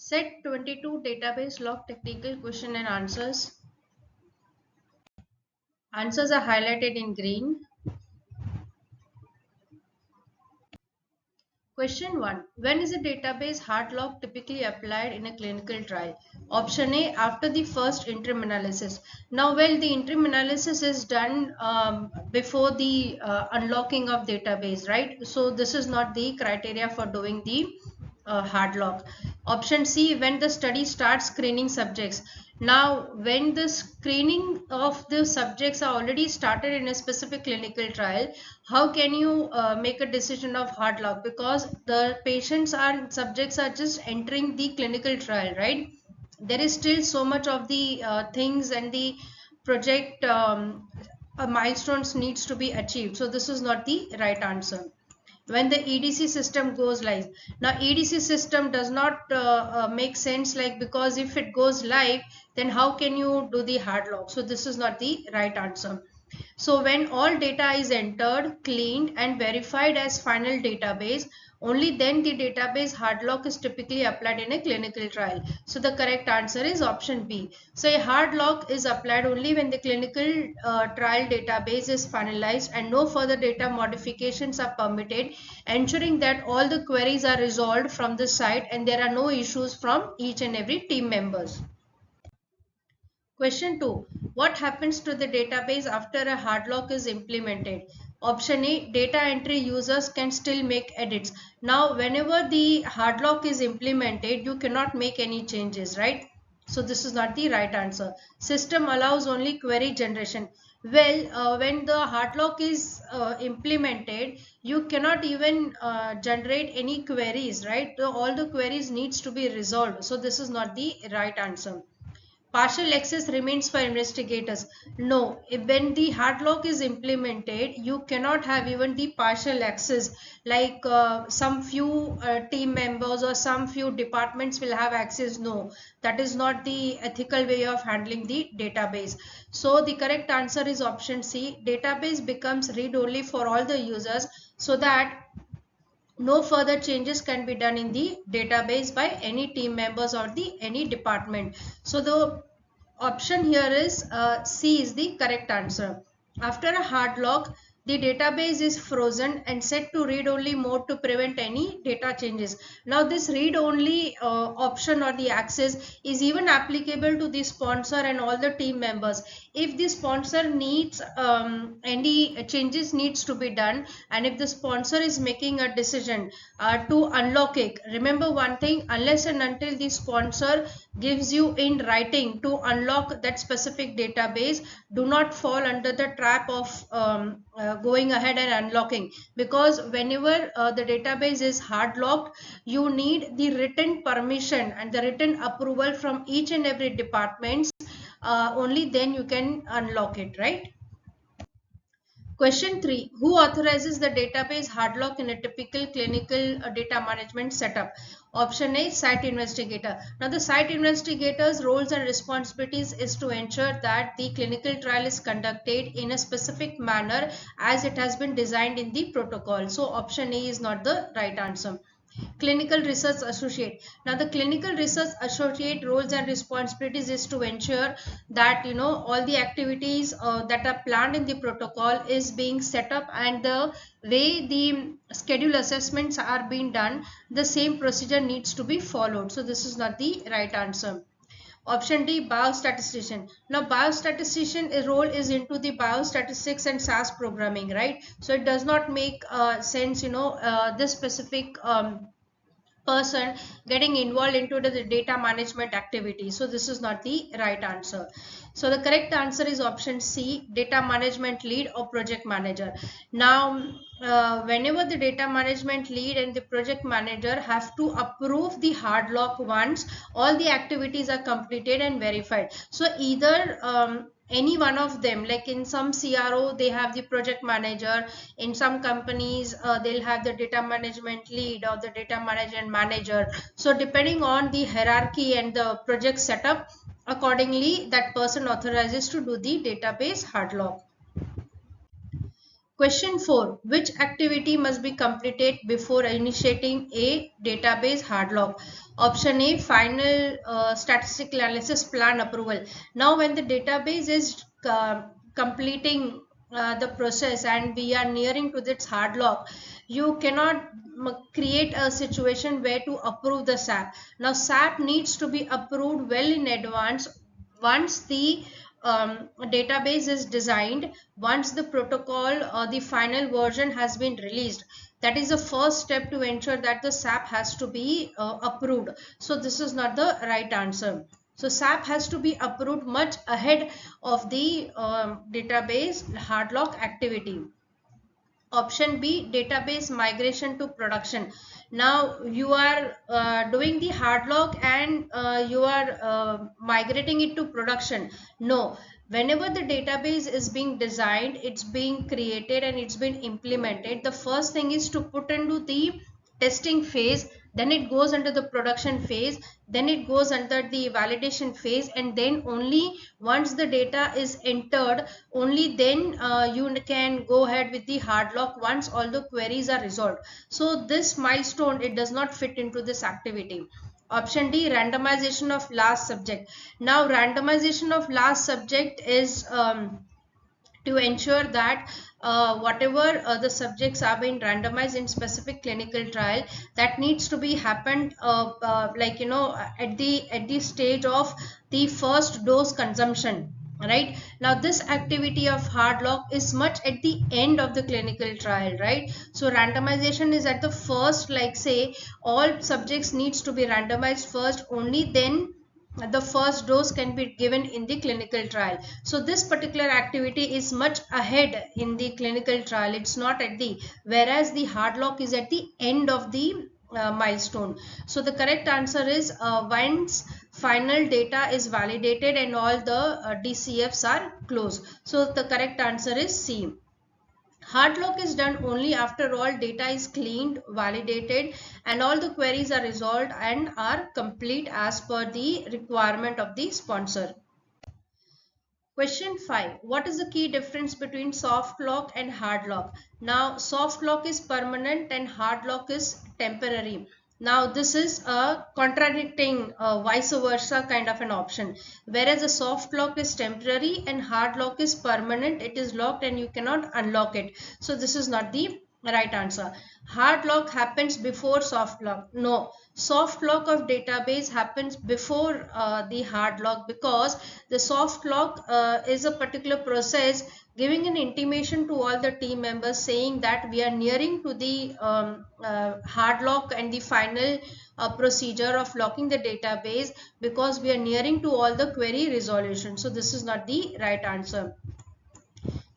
Set 22 database log technical question and answers. Answers are highlighted in green. Question 1. When is a database hard log typically applied in a clinical trial? Option A, after the first interim analysis. Now, well, the interim analysis is done before the unlocking of database, right? So this is not the criteria for doing the hard log. Option C, when the study starts screening subjects. Now, when the screening of the subjects are already started in a specific clinical trial, how can you make a decision of hard log? Because the patients and subjects are just entering the clinical trial, right? There is still so much of the things and the project milestones needs to be achieved. So this is not the right answer. When the EDC system goes live. Now EDC system does not make sense, like, because if it goes live, then how can you do the hard log? So this is not the right answer. So when all data is entered, cleaned and verified as final database, only then the database hard lock is typically applied in a clinical trial. So the correct answer is option B. So a hard lock is applied only when the clinical trial database is finalized and no further data modifications are permitted, ensuring that all the queries are resolved from the site and there are no issues from each and every team members. Question 2. What happens to the database after a hard lock is implemented? Option A, data entry users can still make edits. Now, whenever the hard lock is implemented, you cannot make any changes, right? So this is not the right answer. System allows only query generation. Well, when the hard lock is implemented, you cannot even generate any queries, right? All the queries needs to be resolved. So this is not the right answer. Partial access remains for investigators. No, when the hard lock is implemented, you cannot have even the partial access, like some few team members or some few departments will have access. No, that is not the ethical way of handling the database. So the correct answer is option C. Database becomes read only for all the users so that no further changes can be done in the database by any team members or the any department. So the option here is C is the correct answer. After a hard lock, the database is frozen and set to read only mode to prevent any data changes. Now this read only option or the access is even applicable to the sponsor and all the team members. If the sponsor needs any changes needs to be done, and if the sponsor is making a decision to unlock it, remember one thing, unless and until the sponsor gives you in writing to unlock that specific database, do not fall under the trap of going ahead and unlocking, because whenever the database is hard locked, you need the written permission and the written approval from each and every department. Only then you can unlock it, right? Question 3. Who authorizes the database hard lock in a typical clinical data management setup? Option A, site investigator. Now the site investigator's roles and responsibilities is to ensure that the clinical trial is conducted in a specific manner as it has been designed in the protocol. So option A is not the right answer. Clinical research associate. Now the clinical research associate roles and responsibilities is to ensure that all the activities that are planned in the protocol is being set up, and the way the schedule assessments are being done, the same procedure needs to be followed. So this is not the right answer. Option D, biostatistician. Now biostatistician role is into the biostatistics and SAS programming, right? So it does not make sense, this specific person getting involved into the data management activity. So this is not the right answer. So the correct answer is option C, data management lead or project manager. Now whenever the data management lead and the project manager have to approve the hard lock once all the activities are completed and verified. So either any one of them, like in some CRO they have the project manager, in some companies they'll have the data management lead or the data management manager. So depending on the hierarchy and the project setup, accordingly that person authorizes to do the database hard lock. Question 4. Which activity must be completed before initiating a database hard lock? Option A, final statistical analysis plan approval. Now, when the database is completing the process and we are nearing to its hard lock, you cannot create a situation where to approve the SAP. Now, SAP needs to be approved well in advance once the database is designed, once the protocol or the final version has been released. That is the first step to ensure that the SAP has to be approved. So this is not the right answer. So SAP has to be approved much ahead of the database hard lock activity. Option B, database migration to production. Now you are doing the hard lock and you are migrating it to production. No, whenever the database is being designed, it's being created and it's been implemented, the first thing is to put into the testing phase, then it goes under the production phase, then it goes under the validation phase, and then only once the data is entered, only then you can go ahead with the hard lock once all the queries are resolved. So this milestone, it does not fit into this activity. Option D, randomization of last subject. Now randomization of last subject is to ensure that whatever the subjects are being randomized in specific clinical trial, that needs to be happened like at the stage of the first dose consumption, right? Now this activity of hard lock is much at the end of the clinical trial, right? So randomization is at the first, like say all subjects needs to be randomized first, only then the first dose can be given in the clinical trial. So this particular activity is much ahead in the clinical trial, it's not at the, whereas the hard lock is at the end of the milestone. So the correct answer is once final data is validated and all the DCFs are closed. So the correct answer is C. Hard lock is done only after all data is cleaned, validated, and all the queries are resolved and are complete as per the requirement of the sponsor. Question 5. What is the key difference between soft lock and hard lock? Now, soft lock is permanent and hard lock is temporary. Now, this is a contradicting vice versa kind of an option. Whereas a soft lock is temporary and hard lock is permanent. It is locked and you cannot unlock it. So, this is not the right answer. Hard lock happens before soft lock. No, soft lock of database happens before the hard lock, because the soft lock is a particular process giving an intimation to all the team members saying that we are nearing to the hard lock and the final procedure of locking the database, because we are nearing to all the query resolution. So this is not the right answer.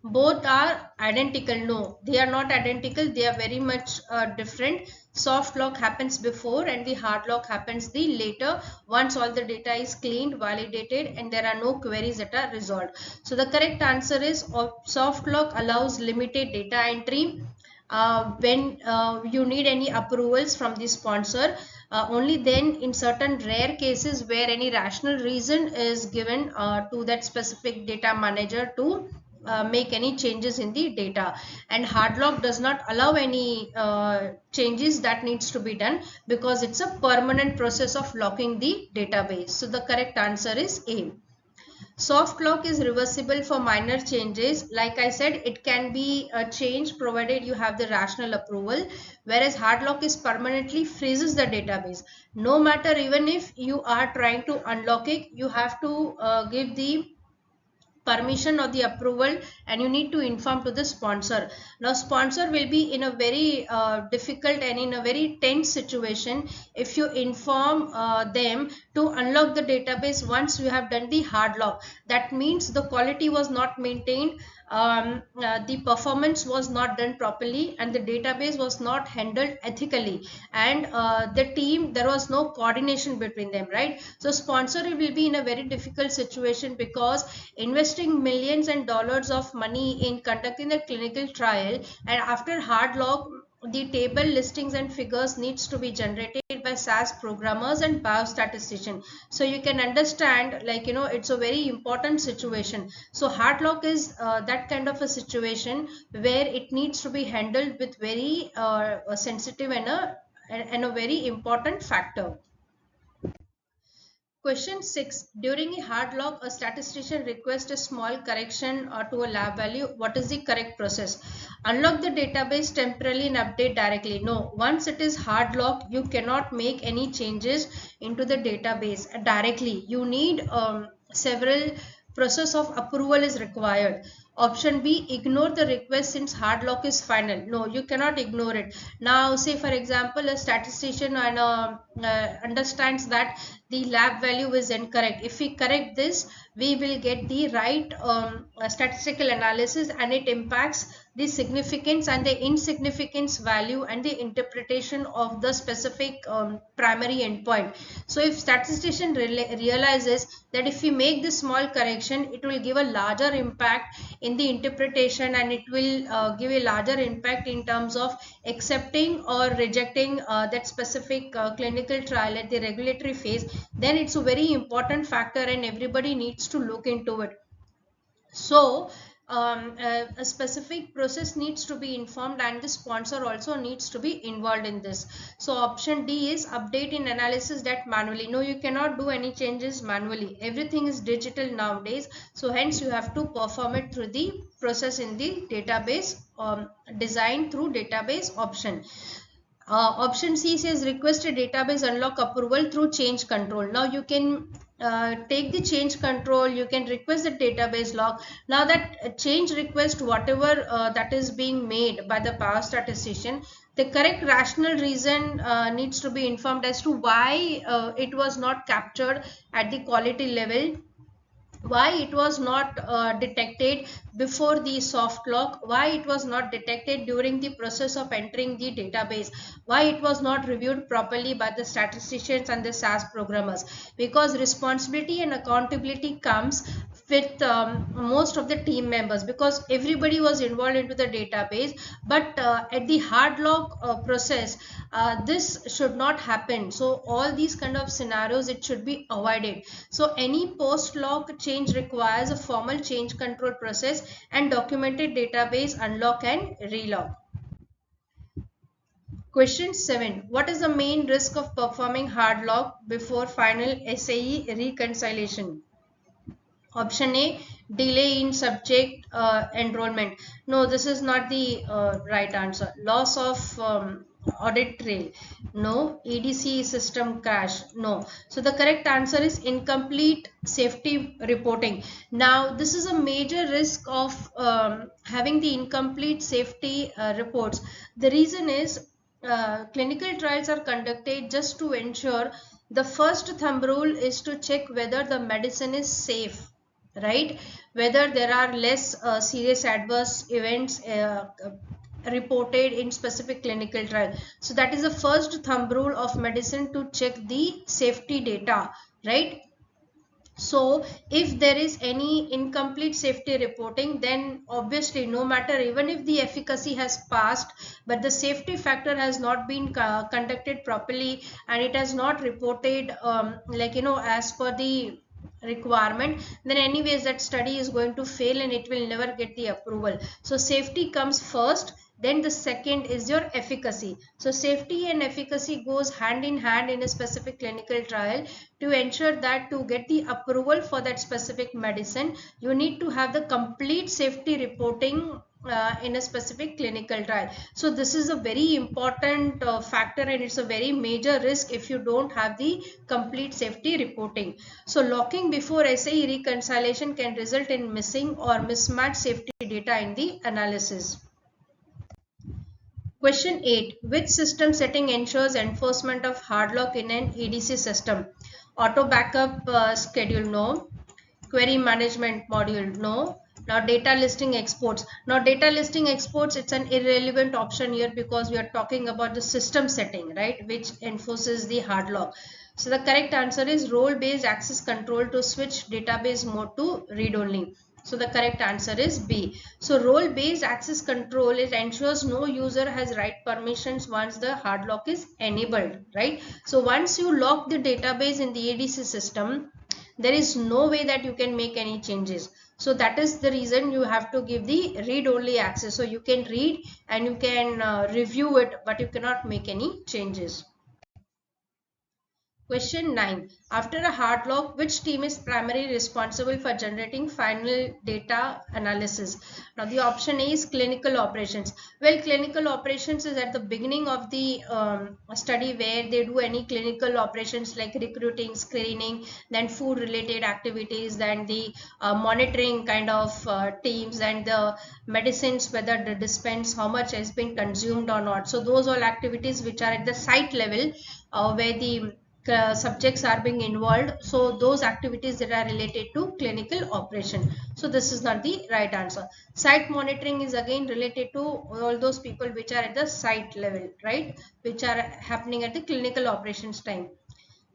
Both are identical. No, they are not identical, they are very much different. Soft lock happens before and the hard lock happens the later, once all the data is cleaned, validated, and there are no queries that are resolved. So the correct answer is soft lock allows limited data entry when you need any approvals from the sponsor. Only then in certain rare cases where any rational reason is given to that specific data manager to make any changes in the data. And hard lock does not allow any changes that needs to be done, because it's a permanent process of locking the database. So the correct answer is A. Soft lock is reversible for minor changes. Like I said, it can be changed provided you have the rational approval, whereas hard lock is permanently freezes the database. No matter, even if you are trying to unlock it, you have to give the permission or the approval, and you need to inform to the sponsor. Now sponsor will be in a very difficult and in a very tense situation if you inform them to unlock the database once you have done the hard lock. That means the quality was not maintained, the performance was not done properly, and the database was not handled ethically, and the team, there was no coordination between them, right? So sponsor will be in a very difficult situation, because investing millions and dollars of money in conducting a clinical trial, and after hard lock the table listings and figures needs to be generated by SAS programmers and biostatistician. So you can understand, like, it's a very important situation. So hard lock is that kind of a situation where it needs to be handled with very sensitive and a very important factor. Question 6. During a hard lock, a statistician requests a small correction to a lab value. What is the correct process? Unlock the database temporarily and update directly. No, once it is hard lock, you cannot make any changes into the database directly. You need several process of approval is required. Option B, ignore the request since hard lock is final. No, you cannot ignore it. Now, say for example, a statistician understands that the lab value is incorrect. If we correct this, we will get the right statistical analysis, and it impacts the significance and the insignificance value and the interpretation of the specific primary endpoint. So if statistician realizes that if we make this small correction, it will give a larger impact in the interpretation, and it will give a larger impact in terms of accepting or rejecting that specific clinical trial at the regulatory phase, then it's a very important factor and everybody needs to look into it. So a specific process needs to be informed, and the sponsor also needs to be involved in this. So option D is update in analysis that manually. No, you cannot do any changes manually. Everything is digital nowadays. So hence you have to perform it through the process in the database, design through database option. Option C says request a database unlock approval through change control. Now you can take the change control, you can request the database lock. Now that change request, whatever that is being made by the biostatistician, the correct rational reason needs to be informed as to why it was not captured at the quality level, why it was not detected before the soft lock, why it was not detected during the process of entering the database, why it was not reviewed properly by the statisticians and the SAS programmers. Because responsibility and accountability comes with most of the team members, because everybody was involved into the database. But at the hard lock process, this should not happen. So all these kind of scenarios, it should be avoided. So any post lock change requires a formal change control process and documented database unlock and relock. Question 7. What is the main risk of performing hard lock before final SAE reconciliation? Option A, delay in subject enrollment. No, this is not the right answer. Loss of audit trail. No. EDC system crash. No. So the correct answer is incomplete safety reporting. Now this is a major risk of having the incomplete safety reports. The reason is clinical trials are conducted just to ensure. The first thumb rule is to check whether the medicine is safe, right? Whether there are less serious adverse events reported in specific clinical trial. So that is the first thumb rule of medicine, to check the safety data, right? So if there is any incomplete safety reporting, then obviously, no matter, even if the efficacy has passed, but the safety factor has not been conducted properly, and it has not reported as per the requirement, then anyways that study is going to fail and it will never get the approval. So safety comes first, then the second is your efficacy. So safety and efficacy goes hand in hand in a specific clinical trial. To ensure that to get the approval for that specific medicine, you need to have the complete safety reporting in a specific clinical trial. So this is a very important factor, and it's a very major risk if you don't have the complete safety reporting. So locking before SAE reconciliation can result in missing or mismatched safety data in the analysis. Question 8. Which system setting ensures enforcement of hard lock in an EDC system? Auto backup schedule? No. Query management module? No. Now data listing exports. Now data listing exports, it's an irrelevant option here, because we are talking about the system setting, right, which enforces the hard lock. So the correct answer is role based access control to switch database mode to read only. So the correct answer is B. So role-based access control, it ensures no user has write permissions once the hard lock is enabled, right? So once you lock the database in the ADC system, there is no way that you can make any changes. So that is the reason you have to give the read-only access. So you can read and you can review it, but you cannot make any changes. Question 9. After a hard lock, which team is primarily responsible for generating final data analysis? Now, the option A is clinical operations. Well, clinical operations is at the beginning of the study where they do any clinical operations like recruiting, screening, then food related activities, then the monitoring kind of teams, and the medicines, whether the dispense, how much has been consumed or not. So, those all activities which are at the site level where the subjects are being involved, so those activities that are related to clinical operation. So this is not the right answer. Site monitoring is again related to all those people which are at the site level, right, which are happening at the clinical operations time.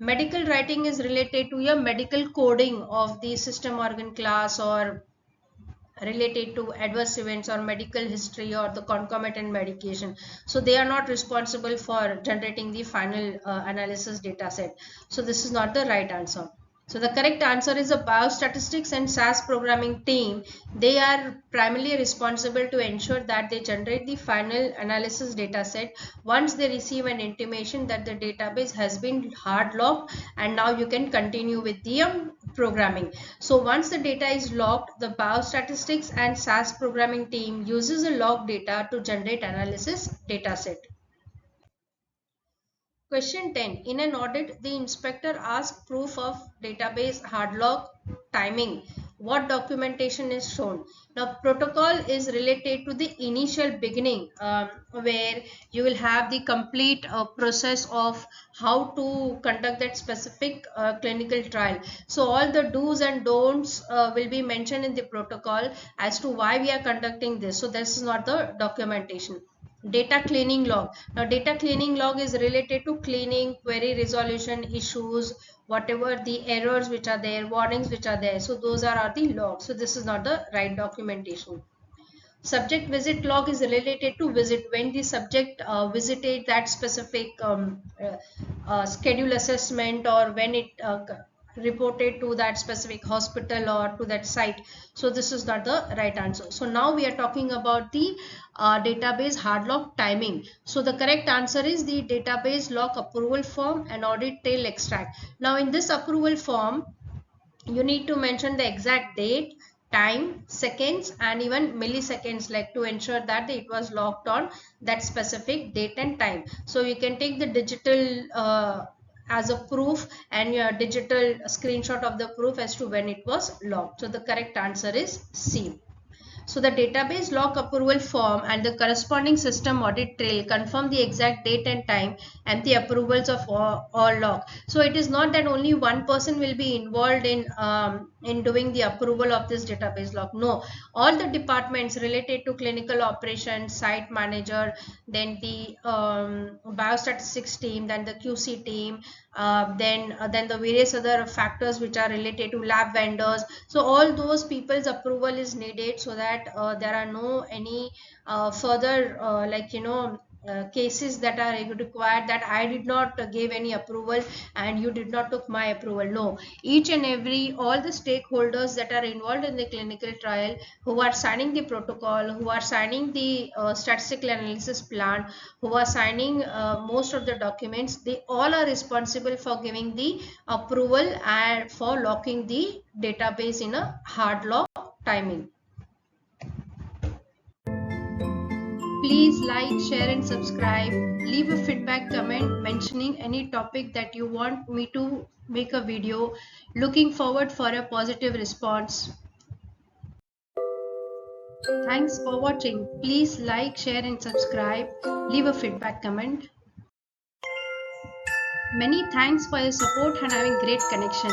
Medical writing is related to your medical coding of the system organ class or related to adverse events or medical history or the concomitant medication. So they are not responsible for generating the final analysis data set. So this is not the right answer. So the correct answer is a biostatistics and SAS programming team. They are primarily responsible to ensure that they generate the final analysis data set once they receive an intimation that the database has been hard locked and now you can continue with the programming. So once the data is locked, the biostatistics and SAS programming team uses the log data to generate analysis data set. Question 10. In an audit, the inspector asks proof of database hard lock timing. What documentation is shown? Now, protocol is related to the initial beginning where you will have the complete process of how to conduct that specific clinical trial. So, all the do's and don'ts will be mentioned in the protocol as to why we are conducting this. So, this is not the documentation. Data cleaning log. Now data cleaning log is related to cleaning, query resolution issues, whatever the errors which are there, warnings which are there. So those are the logs. So this is not the right documentation. Subject visit log is related to visit, when the subject visited that specific schedule assessment or when it reported to that specific hospital or to that site. So this is not the right answer. So now we are talking about the database hard lock timing. So the correct answer is the database lock approval form and audit trail extract. Now in this approval form, you need to mention the exact date, time, seconds, and even milliseconds, like to ensure that it was locked on that specific date and time. So you can take the digital as a proof and your digital screenshot of the proof as to when it was locked. So the correct answer is C. So the database lock approval form and the corresponding system audit trail confirm the exact date and time and the approvals of all lock. So it is not that only one person will be involved in doing the approval of this database lock. No, all the departments related to clinical operations, site manager, then the biostatistics team, then the QC team, then the various other factors which are related to lab vendors. So all those people's approval is needed so that there are no any further cases that are required that I did not give any approval and you did not took my approval. No, each and every all the stakeholders that are involved in the clinical trial, who are signing the protocol, who are signing the statistical analysis plan, who are signing most of the documents, they all are responsible for giving the approval and for locking the database in a hard lock timing. Please like, share and subscribe. Leave a feedback comment mentioning any topic that you want me to make a video. Looking forward for a positive response. Thanks for watching. Please like, share and subscribe. Leave a feedback comment. Many thanks for your support and having great connection.